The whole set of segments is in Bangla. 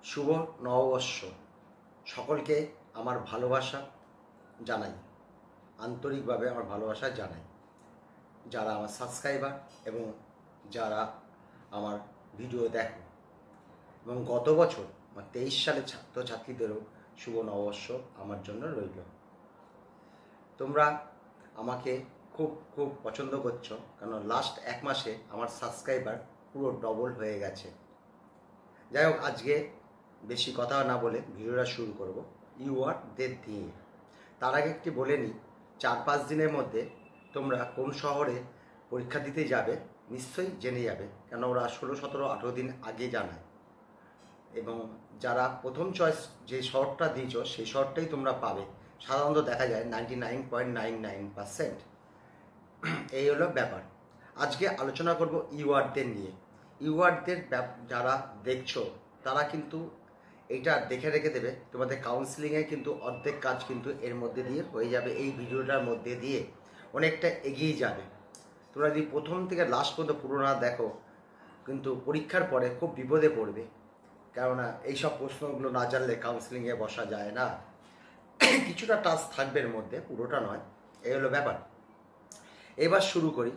শুভ নববর্ষ সকলকে আমার ভালোবাসা জানাই, আন্তরিকভাবে আমার ভালোবাসা জানাই। যারা আমার সাবস্ক্রাইবার এবং যারা আমার ভিডিও দেখো, এবং গত বছর 23 সালের ছাত্রছাত্রীদেরও শুভ নববর্ষ আমার জন্য রইল। তোমরা আমাকে খুব খুব পছন্দ করছো, কারণ লাস্ট এক মাসে আমার সাবস্ক্রাইবার পুরো ডবল হয়ে গেছে। যাই হোক, আজকে বেশি কথা না বলে ভিডিওটা শুরু করব ইউআরদের দিয়ে। তার আগে একটি বলে নিই, 4-5 দিনের মধ্যে তোমরা কোন শহরে পরীক্ষা দিতে যাবে নিশ্চয়ই জেনে যাবে, কেন ওরা 16-17-18 দিন আগে জানায়। এবং যারা প্রথম চয়েস যে শহরটা দিয়েছ সেই শহরটাই তোমরা পাবে। সাধারণত দেখা যায় 99.99%। এই হলো ব্যাপার। আজকে আলোচনা করব ইউআরদের নিয়ে। ইউআরদের যারা দেখছো তারা কিন্তু এইটা দেখে রেখে দেবে, তোমাদের কাউন্সিলিংয়ে কিন্তু অর্ধেক কাজ কিন্তু এর মধ্যে দিয়ে হয়ে যাবে। এই ভিডিওটার মধ্যে দিয়ে অনেকটা এগিয়ে যাবে। তোমরা যদি প্রথম থেকে লাস্ট পর্যন্ত পুরো না দেখো কিন্তু পরীক্ষার পরে খুব বিপদে পড়বে, কেননা এইসব প্রশ্নগুলো না জানলে কাউন্সিলিংয়ে বসা যায় না। কিছুটা টাচ থাকবে এর মধ্যে, পুরোটা নয়। এই হলো ব্যাপার। এবার শুরু করি।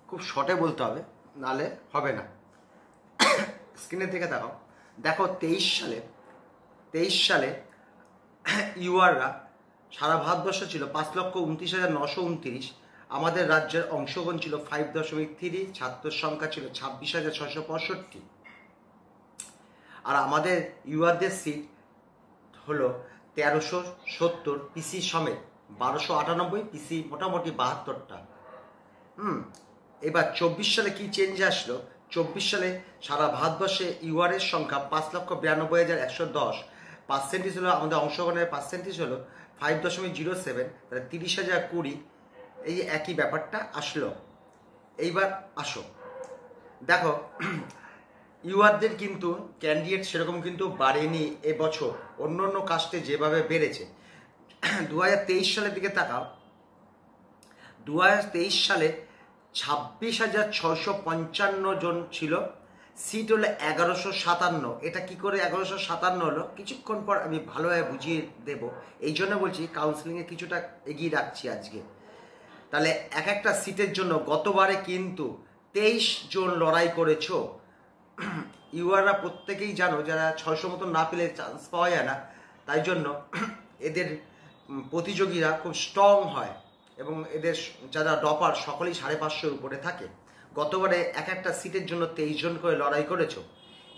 খুব শর্টে বলতে হবে, নালে হবে না। স্ক্রিনের দিকে তাকাও, দেখো 23 সালে ইউআররা সারা ভারতবর্ষ ছিল 5,29,929। আমাদের রাজ্যের অংশগ্রহণ ছিল 5.3, ছাত্র সংখ্যা ছিল 26,665। আর আমাদের ইউআরদের সিট হলো 1370 পিসি সমেত, 1298 পিসি, মোটামুটি 72টা। এবার 24 সালে কি চেঞ্জ আসলো? 24 সালে সারা ভারতবর্ষে ইউআরের সংখ্যা 5,92,110। পার্সেন্টেজ হলো, আমাদের অংশগ্রহণের পার্সেন্টেজ হলো 5.07, তাহলে 30,020। এই একই ব্যাপারটা আসলো। এইবার আসো, দেখো ইউআরদের কিন্তু ক্যান্ডিডেট সেরকম কিন্তু বাড়েনি এবছর, অন্য অন্য কাস্টে যেভাবে বেড়েছে। 2023 সালের দিকে তাকাও, 2023 সালে 26,655 জন ছিল, সিট হলো 1157। এটা কি করে 1157 হলো কিছুক্ষণ পর আমি ভালোভাবে বুঝিয়ে দেব। এই জন্য বলছি কাউন্সিলিংয়ে কিছুটা এগিয়ে রাখছি আজকে। তাহলে এক একটা সিটের জন্য গতবারে কিন্তু 23 জন লড়াই করেছ। ইউআররা প্রত্যেকেই জানো, যারা 600 মতন না পেলে চান্স পাওয়া যায় না, তাই জন্য এদের প্রতিযোগীরা খুব স্ট্রং হয় এবং এদের যারা ডপার সকলেই 550-এর উপরে থাকে। গতবারে এক একটা সিটের জন্য 23 জন করে লড়াই করেছ।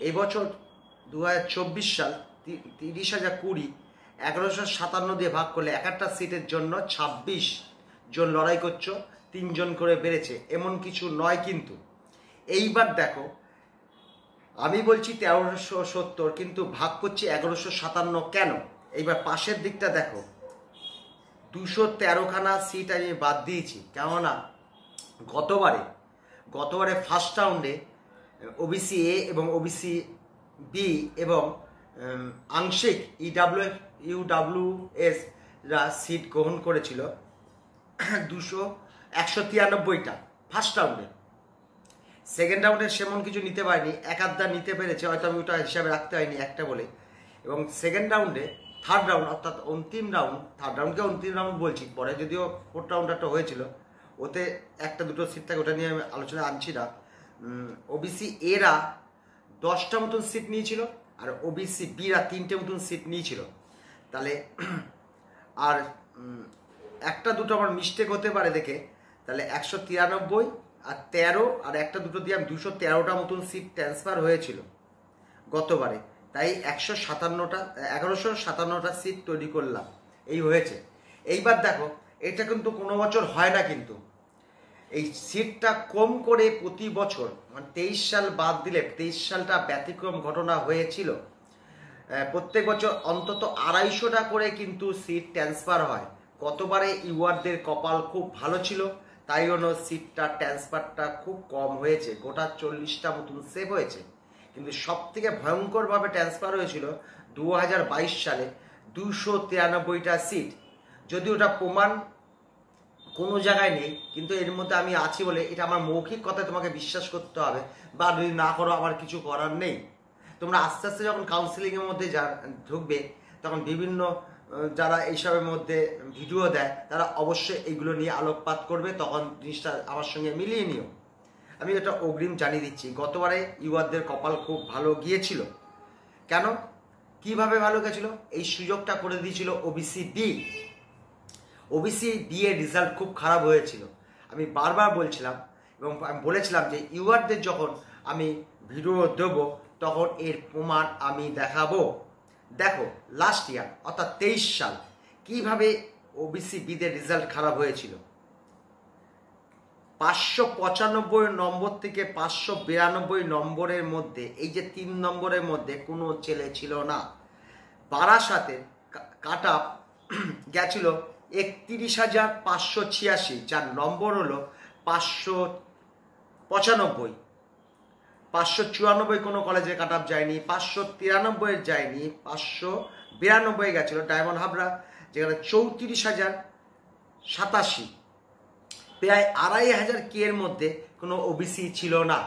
এই বছর 2024 সাল 30,020, 1157 দিয়ে ভাগ করলে এক একটা সিটের জন্য 26 জন লড়াই করছো, 3 জন করে বেড়েছে, এমন কিছু নয় কিন্তু। এইবার দেখো, আমি বলছি 1370 কিন্তু ভাগ করছি 1157 কেন? এইবার পাশের দিকটা দেখো, 213খানা সিট আমি বাদ দিয়েছি, কেননা গতবারে ফার্স্ট রাউন্ডে ওবিসি এ এবং ওবিসি বি এবং আংশিক ইউডাব্লিউএস রা সিট গ্রহণ করেছিল 193টা ফার্স্ট রাউন্ডে। সেকেন্ড রাউন্ডে সেমন কিছু নিতে পারিনি, এক আধটা নিতে পেরেছে, হয়তো আমি ওটা হিসাবে রাখতে পারিনি একটা বলে। এবং সেকেন্ড রাউন্ডে থার্ড রাউন্ড অর্থাৎ অন্তিম রাউন্ড, থার্ড রাউন্ডকে অন্তিম রাউন্ড বলছি, পরে যদিও ফোর্থ রাউন্ড একটা হয়েছিল, ওতে একটা দুটো সিট থাকে, ওটা নিয়ে আমি আলোচনা আনছি না। ওবিসি এরা 10টা মতন সিট নিয়েছিল আর ওবিসি বিরা 3টে মতন সিট নিয়েছিল। তাহলে আর একটা দুটো আমার মিস্টেক হতে পারে দেখে, তাহলে 193 আর 13 আর একটা দুটো দিয়ে আমি 213টা মতন সিট ট্রান্সফার হয়েছিল গতবারে। তাই 1157টা সিট তৈরি করলাম, এই হয়েছে। এইবার দেখো, এটা কিন্তু কোনো বছর হয় না, কিন্তু এই সিটটা কম করে প্রতি বছর, মানে 23 সাল বাদ দিলে 23 সালটা ব্যতিক্রম ঘটনা হয়েছিল। প্রত্যেক বছর অন্তত 250টা করে কিন্তু সিট ট্রান্সফার হয়। গতবারে ইউআরদের কপাল খুব ভালো ছিল, তাই জন্য সিটটা ট্রান্সফারটা খুব কম হয়েছে, গোটা 40টা মতন সেভ হয়েছে। কিন্তু সব থেকে ভয়ঙ্করভাবে ট্রান্সফার হয়েছিল 2022 সালে 293টা সিট। যদি ওটা প্রমাণ কোনো জায়গায় নেই, কিন্তু এর মধ্যে আমি আছি বলে এটা আমার মৌখিক কথায় তোমাকে বিশ্বাস করতে হবে, বা যদি না করো আমার কিছু করার নেই। তোমরা আস্তে আস্তে যখন কাউন্সিলিংয়ের মধ্যে ঢুকবে তখন বিভিন্ন যারা এইসবের মধ্যে ভিডিও দেয় তারা অবশ্যই এইগুলো নিয়ে আলোকপাত করবে, তখন জিনিসটা আমার সঙ্গে মিলিয়ে নিও। আমি এটা অগ্রিম জানিয়ে দিচ্ছি, গতবারে ইউআরদের কপাল খুব ভালো গিয়েছিল। কেন, কিভাবে ভালো গেছিল? এই সুযোগটা করে দিয়েছিল ওবিসি বি। ওবিসি বি এর রেজাল্ট খুব খারাপ হয়েছিল। আমি বারবার বলছিলাম এবং আমি বলেছিলাম যে ইউআরদের যখন আমি ভিডিও দেবো তখন এর প্রমাণ আমি দেখাবো। দেখো লাস্ট ইয়ার অর্থাৎ 23 সাল কিভাবে ওবিসি বিদের রেজাল্ট খারাপ হয়েছিল। 595 নম্বর থেকে 592 নম্বরের মধ্যে, এই যে 3 নম্বরের মধ্যে কোনো ছেলে ছিল না। বারাসাতে কাট আপ গেছিল 31,586, যার নম্বর হলো 595। 594 কোনো কলেজে কাট আপ যায়নি, 593 যায়নি, 592 গেছিল ডায়মন্ড হাবড়া, যেখানে 34,087। প্রায় 2,500 কে এর মধ্যে কোনো ওবিসি ছিল না।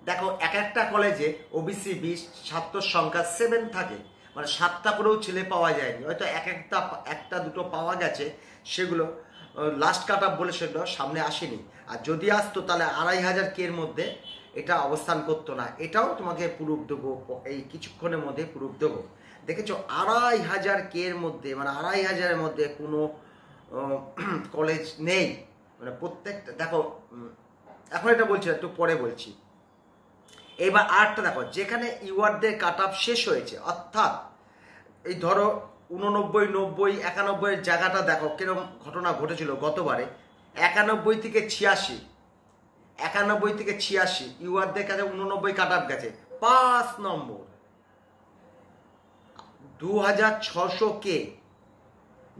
দেখো এক একটা কলেজে ওবিসি 20 ছাত্র সংখ্যা 7 থাকে, মানে 7টা করেও ছেলে পাওয়া যায়নি, হয়তো একটা দুটো পাওয়া গেছে, সেগুলো লাস্ট কাট আপ বলে সেগুলো সামনে আসেনি। আর যদি আসতো তাহলে 2,500 কে এর মধ্যে এটা অবস্থান করতো না। এটাও তোমাকে প্রুফ দেবো, এই কিছুক্ষণের মধ্যে প্রুফ দেবো। দেখেছো 2,500 কে এর মধ্যে, মানে 2,500-এর মধ্যে কোনো কলেজ নেই, মানে প্রত্যেকটা। দেখো এখন এটা বলছি, একটু পরে বলছি। এবার আরেকটা দেখো, যেখানে ইউআরদের কাট আপ শেষ হয়েছে, অর্থাৎ এই ধরো 89, 90, 91 জায়গাটা দেখো কিরকম ঘটনা ঘটেছিল গতবারে। 91 থেকে 86 ইউআরদের কাছে 89 কাট আপ গেছে, 5 নম্বর। 2,600 কে।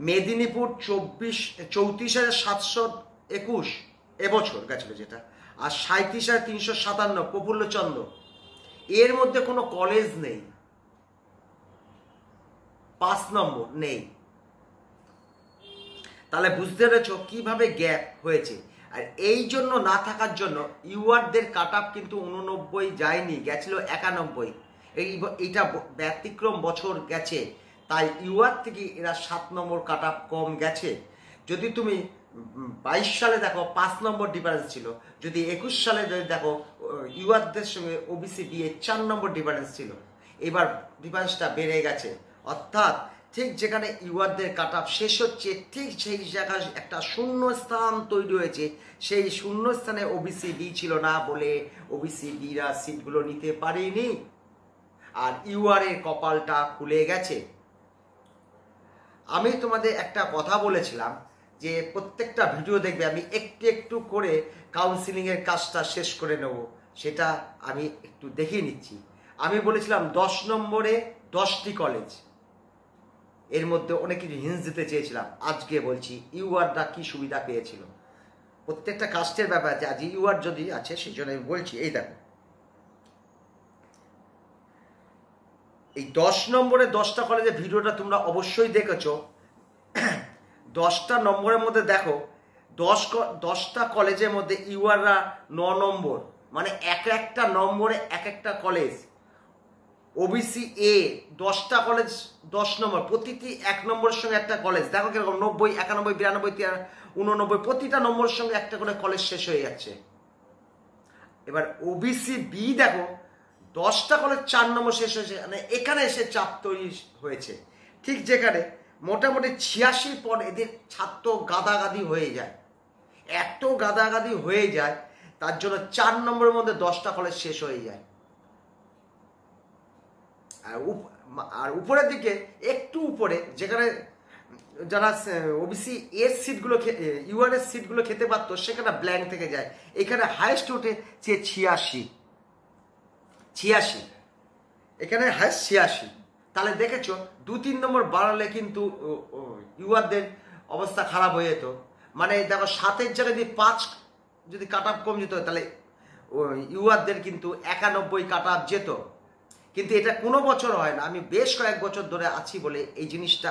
মেদিনীপুর 34,721 এবছর গেছিল যেটা, আর 37,357 প্রফুল্লচন্দ্র। এর মধ্যে কোনো কলেজ নেই, 5 নম্বর নেই। তাহলে বুঝতে পেরেছো কিভাবে গ্যাপ হয়েছে। আর এই জন্য না থাকার জন্য ইউআরদের কাট আপ কিন্তু 89 যায়নি, গেছিল 91। এইটা ব্যতিক্রম বছর গেছে, তাই ইউআর থেকে এরা 7 নম্বর কাট আপ কম গেছে। যদি তুমি 22 সালে দেখো 5 নম্বর ডিফারেন্স ছিল, যদি 21 সালে যদি দেখো ইউআরদের সঙ্গে ওবিসি দিয়ে 4 নম্বর ডিফারেন্স ছিল, এবার ডিফারেন্সটা বেড়ে গেছে। অর্থাৎ ঠিক যেখানে ইউআরদের কাট আপ শেষ হচ্ছে, ঠিক সেই জায়গায় একটা শূন্য স্থান তৈরি হয়েছে। সেই শূন্য স্থানে ওবিসি বি ছিল না বলে ওবিসি বিরা সিটগুলো নিতে পারেনি, আর ইউআর এর কপালটা খুলে গেছে। আমি তোমাদের একটা কথা বলেছিলাম যে প্রত্যেকটা ভিডিও দেখবে আমি একটু একটু করে কাউন্সিলিংয়ের কাজটা শেষ করে নেব, সেটা আমি একটু দেখিয়ে নিচ্ছি। আমি বলেছিলাম 10 নম্বরে 10টি কলেজ, এর মধ্যে অনেক কিছু হিন্টস দিতে চেয়েছিলাম। আজকে বলছি ইউআরটা কি সুবিধা পেয়েছিল, প্রত্যেকটা কাস্টের ব্যাপার আছে। আজ ইউআর যদি আছে সেই জন্য আমি বলছি। এই দেখো, এই 10 নম্বরে 10টা কলেজের ভিডিওটা তোমরা অবশ্যই দেখেছো। 10টা নম্বরের মধ্যে দেখো 10টা কলেজের মধ্যে ইউআররা 9 নম্বর, মানে একটা নম্বরে একটা কলেজ। ওবিসি এ 10টা কলেজ 10 নম্বর, প্রতিটি 1 নম্বরের সঙ্গে একটা কলেজ। দেখো কিরকম 90, 91, 92, 89 প্রতিটা নম্বরের সঙ্গে একটা করে কলেজ শেষ হয়ে যাচ্ছে। এবার ওবিসি বি দেখো 10টা কলেজ 4 নম্বর শেষ হয়েছে, মানে এখানে এসে চাপ তৈরি হয়েছে। ঠিক যেখানে মোটামুটি 86 পর এদের ছাত্র গাদাগাদি হয়ে যায়, এত গাদাগাদি হয়ে যায়, তার জন্য 4 নম্বরের মধ্যে 10টা কলেজ শেষ হয়ে যায়। আর উপরের দিকে একটু উপরে যেখানে যারা ওবিসি এর সিটগুলো ইউআর এর সিটগুলো খেতে পারতো সেখানে ব্ল্যাঙ্ক থেকে যায়। এখানে হাইয়েস্ট উঠেছে 86, এখানে হাইয়েস্ট 86। তাহলে দেখেছো 2-3 নম্বর বাড়ালে কিন্তু ইউআরদের অবস্থা খারাপ হয়ে যেত। মানে দেখো 7-এর জায়গায় যদি 5 যদি কাট আপ কম যেত, তাহলে ইউআরদের কিন্তু 91 কাট আপ যেত। কিন্তু এটা কোনো বছর হয় না, আমি বেশ কয়েক বছর ধরে আছি বলে এই জিনিসটা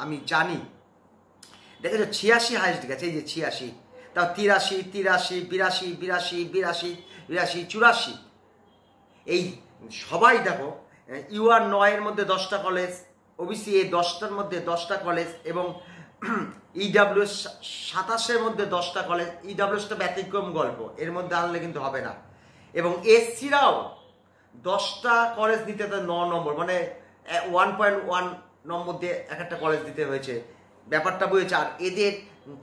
আমি জানি। দেখেছো 86 হাইস্ট গেছে, এই যে 86, তাও 83, 83, 82, 82, 82, 82, 84। এই সবাই দেখো, ইউআর 9-এর মধ্যে 10টা কলেজ, ওবিসি এ 10টার মধ্যে 10টা কলেজ, এবং ইডাব্লিউএস 27-এর মধ্যে 10টা কলেজ। ইডাব্লিউএসটা ব্যতিক্রম গল্প, এর মধ্যে আনলে কিন্তু হবে না। এবং এসসিরাও 10টা কলেজ নিতে 9 নম্বর, মানে 1.1 নম্বর দিয়ে এক একটা কলেজ দিতে হয়েছে, ব্যাপারটা বুঝেছে। আর এদের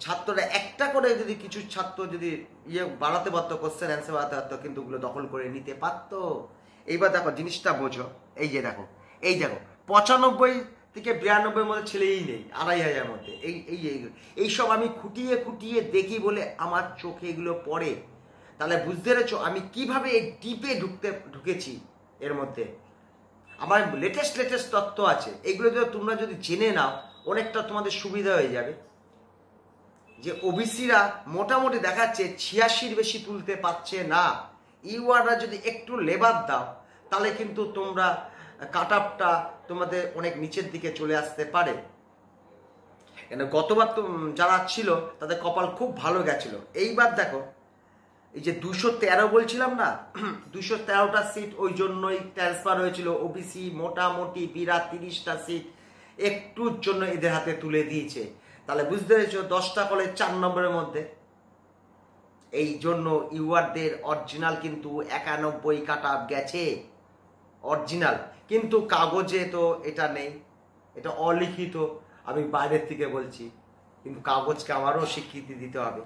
ছাত্ররা একটা করে যদি কিছু ছাত্র যদি বাড়াতে পারতো, কোশ্চেন অ্যান্সার বাড়াতে পারতো, কিন্তু ওগুলো দখল করে নিতে পারতো। এইবার দেখো জিনিসটা বোঝো, এই যে দেখো, এই দেখো 95 থেকে 92-এর মধ্যে ছেলেই নেই, 2500-এর মধ্যে। এইসব আমি খুঁটিয়ে খুঁটিয়ে দেখি বলে আমার চোখে এগুলো পড়ে। তাহলে বুঝতে পেরেছো আমি কিভাবে এই ডিপে ঢুকেছি। এর মধ্যে আমার লেটেস্ট তথ্য আছে, এইগুলো যদি তোমরা যদি জেনে নাও অনেকটা তোমাদের সুবিধা হয়ে যাবে। যে ওবিসিরা মোটামুটি দেখাচ্ছে 86-র বেশি তুলতে পারছে না। ইউআররা যদি একটু লেবার দাও তাহলে কিন্তু তোমরা কাট আপটা তোমাদের অনেক নিচের দিকে চলে আসতে পারে। কেন গতবার তো যারা ছিল তাদের কপাল খুব ভালো গেছিল। এইবার দেখো এই যে 213 বলছিলাম না, 213টা সিট ওই জন্যই ট্রান্সফার হয়েছিল। ওবিসি মোটামুটি 30টা সিট একটুর জন্য এদের হাতে তুলে দিয়েছে। তাহলে বুঝতে পেরেছো 10টা কলেজ 4 নম্বরের মধ্যে। এই জন্য ইউআরদের অরিজিনাল কিন্তু 91 কাট আপ গেছে, অরিজিনাল। কিন্তু কাগজে তো এটা নেই, এটা অলিখিত, আমি বাইরের থেকে বলছি। কিন্তু কাগজকে আমারও স্বীকৃতি দিতে হবে,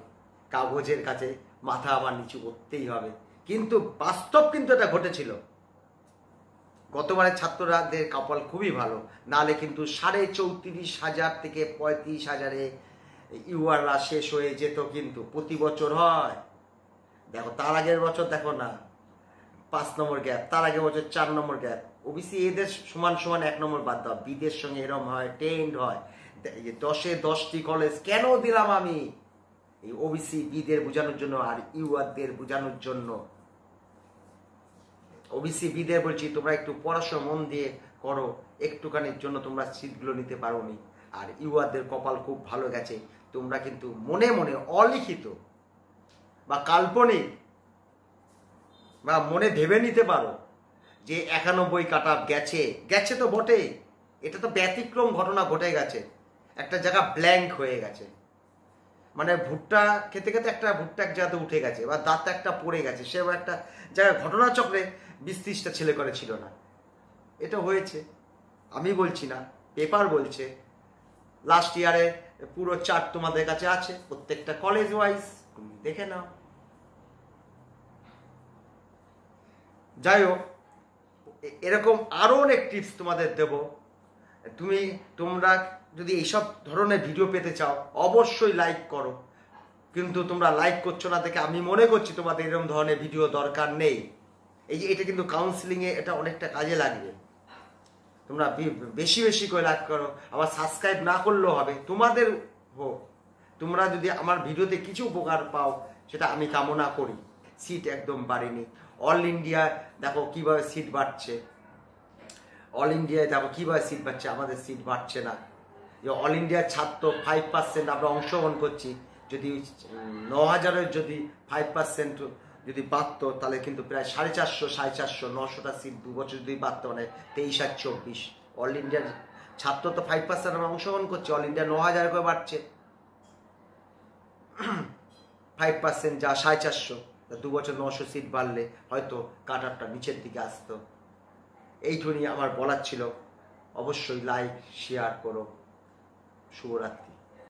কাগজের কাছে মাথা আমার নিচু করতেই হবে। কিন্তু বাস্তব কিন্তু এটা ঘটেছিল। গতবারের ছাত্রদের কপাল খুবই ভালো, নাহলে কিন্তু 34,500 থেকে 35,000-এ ইউআররা শেষ হয়ে যেত। কিন্তু প্রতি বছর হয়, দেখো তার আগের বছর দেখো না 5 নম্বর গ্যাপ, তার আগের বছর 4 নম্বর গ্যাপ। ওবিসি এদের সমান 1 নম্বর বাদ দাও, বিদের সঙ্গে এরম হয়, টেন্ড হয়। 10-এ 10টি কলেজ কেন দিলাম আমি? এই ওবিসি বিদের বোঝানোর জন্য আর ইউআরদের বোঝানোর জন্য। ওবিসি বিদের বলছি তোমরা একটু পড়াশোনা মন দিয়ে করো, একটুখানির জন্য তোমরা সিটগুলো নিতে পারোনি। আর ইউআরদের কপাল খুব ভালো গেছে, তোমরা কিন্তু মনে মনে অলিখিত বা কাল্পনিক বা মনে ভেবে নিতে পারো যে 91 কাট আপ গেছে তো বটে, এটা তো ব্যতিক্রম ঘটনা ঘটে গেছে। একটা জায়গা ব্ল্যাঙ্ক হয়ে গেছে, মানে ভুট্টা খেতে খেতে একটা ভুট্টা এক জায়গাতে উঠে গেছে, বা দাঁত একটা পড়ে গেছে, সে একটা জায়গায় ঘটনাচক্রে 20-30টা ছেলে করে ছিল না। এটা হয়েছে, আমি বলছি না, পেপার বলছে। লাস্ট ইয়ারে পুরো চার্ট তোমাদের কাছে আছে, প্রত্যেকটা কলেজ ওয়াইজ, তুমি দেখে নাও। যাই হোক, এরকম আরো অনেক টিপস তোমাদের দেব। তোমরা যদি এইসব ধরনের ভিডিও পেতে চাও অবশ্যই লাইক করো, কিন্তু তোমরা লাইক করছো না দেখে আমি মনে করছি তোমাদের এরকম ধরনের ভিডিও দরকার নেই। এই যে এটা কিন্তু কাউন্সিলিংয়ে এটা অনেকটা কাজে লাগবে। তোমরা বেশি বেশি করে লাইক করো, আবার সাবস্ক্রাইব না করলেও হবে, তোমাদের হোক। তোমরা যদি আমার ভিডিওতে কিছু উপকার পাও সেটা আমি কামনা করি। সিট একদম বাড়েনি, অল ইন্ডিয়া দেখো কিভাবে সিট বাড়ছে, অল ইন্ডিয়ায় দেখো কিভাবে সিট বাড়ছে, আমাদের সিট বাড়ছে না। যে অল ইন্ডিয়ার ছাত্র 5% আমরা অংশগ্রহণ করছি, যদি 9,000-এর যদি 5% যদি বাড়তো তাহলে কিন্তু প্রায় 450, 900টা সিট 2 বছর যদি বাড়তো, মানে 23 আর 24। অল ইন্ডিয়ার ছাত্র তো 5% আমরা অংশগ্রহণ করছি, অল ইন্ডিয়া 9,000 করে বাড়ছে, 5% যা 450, 2 বছর 900 সিট বাড়লে হয়তো কাট আপটা নিচের দিকে আসতো। এইটুকুনি আমার বলার ছিল। অবশ্যই লাইক শেয়ার করো। শুভরাত্রি।